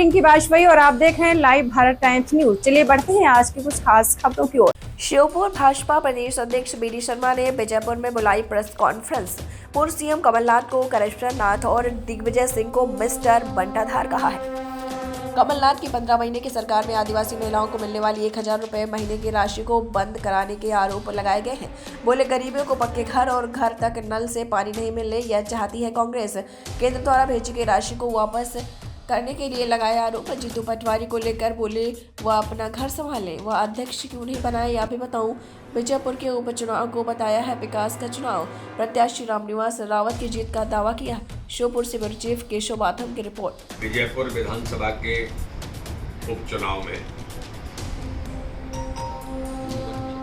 रिंकी बाजपेयी और आप देख रहे हैं लाइव भारत टाइम्स न्यूज। चलिए बढ़ते हैं आज की कुछ खास खबरों की ओर। श्योपुर भाजपा प्रदेश अध्यक्ष बीडी शर्मा ने विजयपुर में बुलाई प्रेस कॉन्फ्रेंस। पूर्व सीएम कमलनाथ को करेश्वरनाथ और दिग्विजय सिंह को मिस्टर बंटाधार कहा है। कमलनाथ की 15 महीने की सरकार में आदिवासी महिलाओं को मिलने वाली 1000 रुपए महीने की राशि को बंद कराने के आरोप लगाए गए हैं। बोले गरीबों को पक्के घर और घर तक नल से पानी नहीं मिलने यह चाहती है कांग्रेस। केंद्र द्वारा भेजी गई राशि को वापस करने के लिए लगाया आरोप। जीतू पटवारी को लेकर बोले वह अपना घर संभाले, वह अध्यक्ष क्यों नहीं बनाए यह भी बताऊं। विजयपुर के उपचुनाव को बताया है विकास का चुनाव। प्रत्याशी रामनिवास रावत की जीत का दावा किया। श्योपुर से ब्यूरो चीफ केशव बाथम की रिपोर्ट। विजयपुर विधानसभा के उपचुनाव में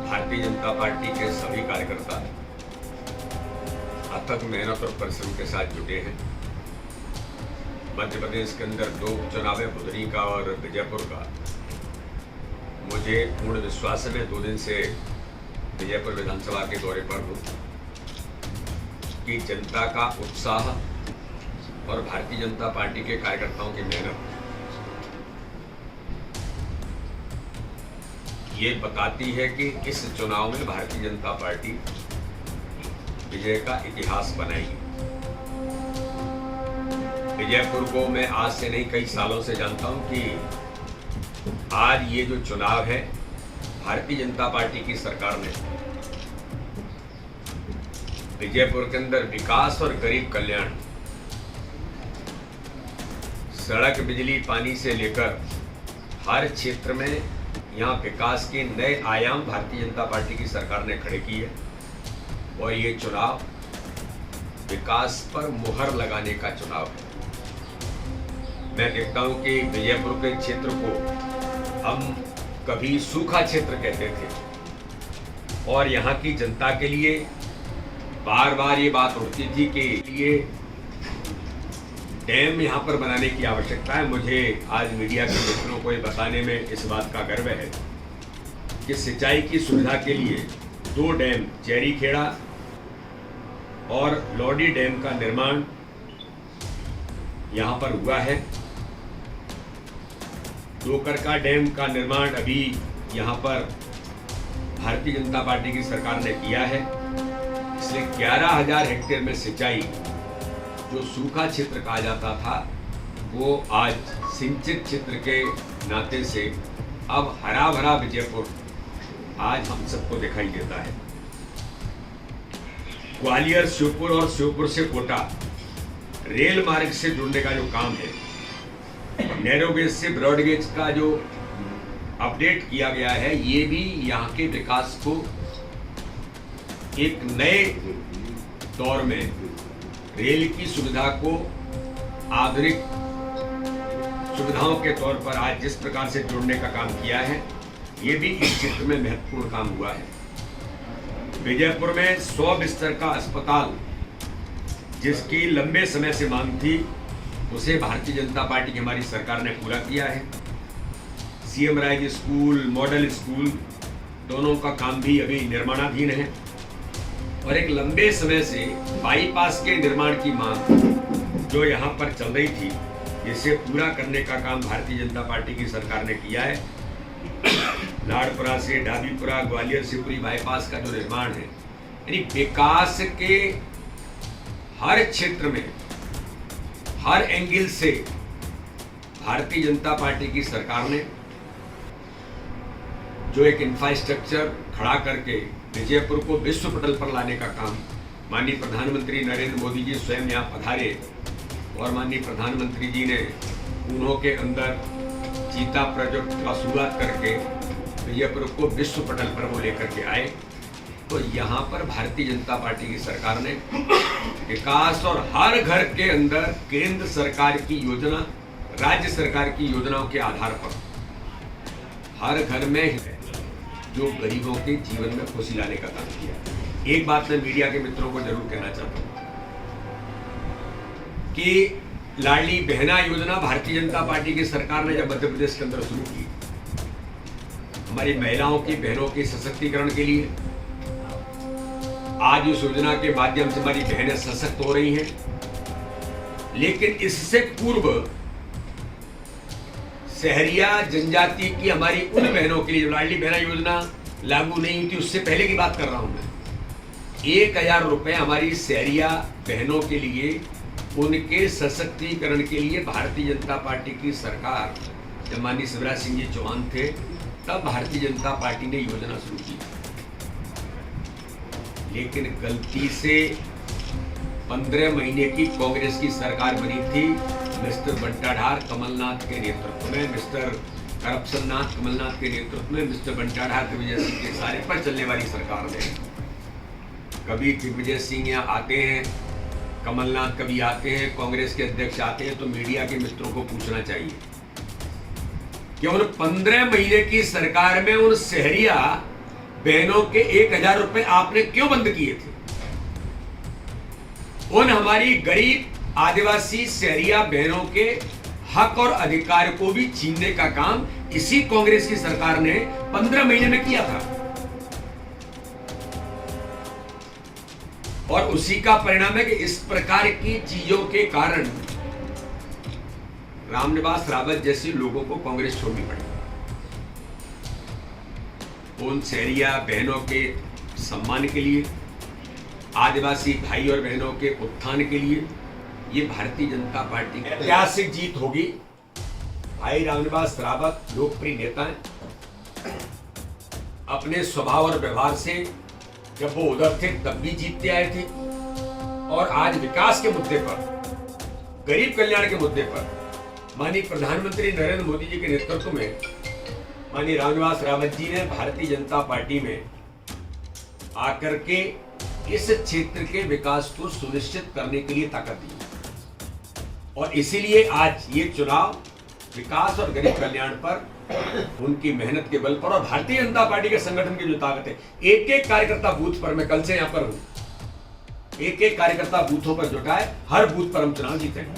भारतीय जनता पार्टी के सभी कार्यकर्ता अथक मेहनत और परिश्रम के साथ जुटे हैं। मध्य प्रदेश के अंदर 2 उपचुनाव है, बुधनी का और विजयपुर का। मुझे पूर्ण विश्वास है, मैं 2 दिन से विजयपुर विधानसभा के दौरे पर हूँ कि जनता का उत्साह और भारतीय जनता पार्टी के कार्यकर्ताओं की मेहनत ये बताती है कि इस चुनाव में भारतीय जनता पार्टी विजय का इतिहास बनाएगी। विजयपुर को मैं आज से नहीं कई सालों से जानता हूं कि आज ये जो चुनाव है भारतीय जनता पार्टी की सरकार ने विजयपुर के अंदर विकास और गरीब कल्याण, सड़क, बिजली, पानी से लेकर हर क्षेत्र में यहाँ विकास के नए आयाम भारतीय जनता पार्टी की सरकार ने खड़े किए है और ये चुनाव विकास पर मुहर लगाने का चुनाव है। मैं देखता हूं कि विजयपुर के क्षेत्र को हम कभी सूखा क्षेत्र कहते थे और यहाँ की जनता के लिए बार बार ये बात उठती थी कि ये डैम यहाँ पर बनाने की आवश्यकता है। मुझे आज मीडिया के मित्रों को ये बताने में इस बात का गर्व है कि सिंचाई की सुविधा के लिए 2 डैम, चेरी खेड़ा और लोडी डैम का निर्माण यहाँ पर हुआ है। डोकरका डैम का निर्माण अभी यहाँ पर भारतीय जनता पार्टी की सरकार ने किया है। इसलिए 11,000 हेक्टेयर में सिंचाई, जो सूखा क्षेत्र कहा जाता था, वो आज सिंचित क्षेत्र के नाते से अब हरा भरा विजयपुर आज हम सबको दिखाई देता है। ग्वालियर, श्योपुर और श्योपुर से कोटा रेल मार्ग से जुड़ने का जो काम है, नैरो गेज से ब्रॉड गेज का जो अपडेट किया गया है, ये भी यहाँ के विकास को एक नए दौर में रेल की सुविधा को आधुनिक सुविधाओं के तौर पर आज जिस प्रकार से जोड़ने का काम किया है, ये भी इस क्षेत्र में महत्वपूर्ण काम हुआ है। विजयपुर में 100 बिस्तर का अस्पताल, जिसकी लंबे समय से मांग थी, उसे भारतीय जनता पार्टी की हमारी सरकार ने पूरा किया है। CM rise school, model school, दोनों का काम भी अभी निर्माणाधीन है और एक लंबे समय से बाईपास के निर्माण की मांग जो यहाँ पर चल रही थी, जिसे पूरा करने का काम भारतीय जनता पार्टी की सरकार ने किया है। लाड़पुरा से डाबीपुरा, ग्वालियर शिवपुरी बाईपास का जो निर्माण है, यानी विकास के हर क्षेत्र में, हर एंगल से भारतीय जनता पार्टी की सरकार ने जो एक इंफ्रास्ट्रक्चर खड़ा करके विजयपुर को विश्व पटल पर लाने का काम माननीय प्रधानमंत्री नरेंद्र मोदी जी स्वयं यहाँ पधारे और माननीय प्रधानमंत्री जी ने उन्हों के अंदर चीता प्रोजेक्ट का शुरुआत करके विजयपुर को विश्व पटल पर वो लेकर के आए। तो यहाँ पर भारतीय जनता पार्टी की सरकार ने विकास और हर घर के अंदर केंद्र सरकार की योजना, राज्य सरकार की योजनाओं के आधार पर हर घर में जो गरीबों के जीवन में खुशी लाने का काम किया। एक बात मैं मीडिया के मित्रों को जरूर कहना चाहता हूं कि लाडली बहना योजना भारतीय जनता पार्टी की सरकार ने जब मध्य प्रदेश के अंदर शुरू की, हमारी महिलाओं की, बहनों के सशक्तिकरण के लिए, आज उस योजना के माध्यम से हमारी बहनें सशक्त हो रही हैं। लेकिन इससे पूर्व सहरिया जनजाति की हमारी उन बहनों के लिए जो लाडली बहना योजना लागू नहीं हुई थी, उससे पहले की बात कर रहा हूं मैं, 1000 रुपए हमारी सहरिया बहनों के लिए, उनके सशक्तिकरण के लिए भारतीय जनता पार्टी की सरकार, जब माननीय शिवराज सिंह जी चौहान थे, तब भारतीय जनता पार्टी ने योजना शुरू की। लेकिन गलती से 15 महीने की कांग्रेस की सरकार बनी थी, मिस्टर बंटाधार कमलनाथ के नेतृत्व में, मिस्टर करप्शन नाथ कमलनाथ के नेतृत्व में, मिस्टर बंटाधार दिग्विजय सिंह के सारे पर चलने वाली सरकार ने, कभी दिग्विजय सिंह यहाँ आते हैं, कमलनाथ कभी आते हैं, कांग्रेस के अध्यक्ष आते हैं, तो मीडिया के मित्रों को पूछना चाहिए कि उन 15 महीने की सरकार में उन सहरिया बहनों के 1000 रुपए आपने क्यों बंद किए थे? उन हमारी गरीब आदिवासी सहरिया बहनों के हक और अधिकार को भी छीनने का काम इसी कांग्रेस की सरकार ने 15 महीने में किया था, और उसी का परिणाम है कि इस प्रकार की चीजों के कारण रामनिवास रावत जैसे लोगों को कांग्रेस छोड़नी पड़ी। उन सहरिया बहनों के सम्मान के लिए, आदिवासी भाई और बहनों के उत्थान के लिए ये भारतीय जनता पार्टी की ऐतिहासिक जीत होगी। भाई रामनिवास रावत लोकप्रिय नेता हैं, अपने स्वभाव और व्यवहार से जब वो उधर थे तब भी जीतते आए थे, और आज विकास के मुद्दे पर, गरीब कल्याण के मुद्दे पर माननीय प्रधानमंत्री नरेंद्र मोदी जी के नेतृत्व में माननीय रामनिवास रावत जी ने भारतीय जनता पार्टी में आकर के इस क्षेत्र के विकास को सुनिश्चित करने के लिए ताकत दी, और इसीलिए आज ये चुनाव विकास और गरीब कल्याण पर उनकी मेहनत के बल पर और भारतीय जनता पार्टी के संगठन की जो ताकत है, एक एक कार्यकर्ता बूथ पर, मैं कल से यहां पर हूं, एक एक कार्यकर्ता बूथों पर जुटा है, हर बूथ पर हम चुनाव जीते हैं।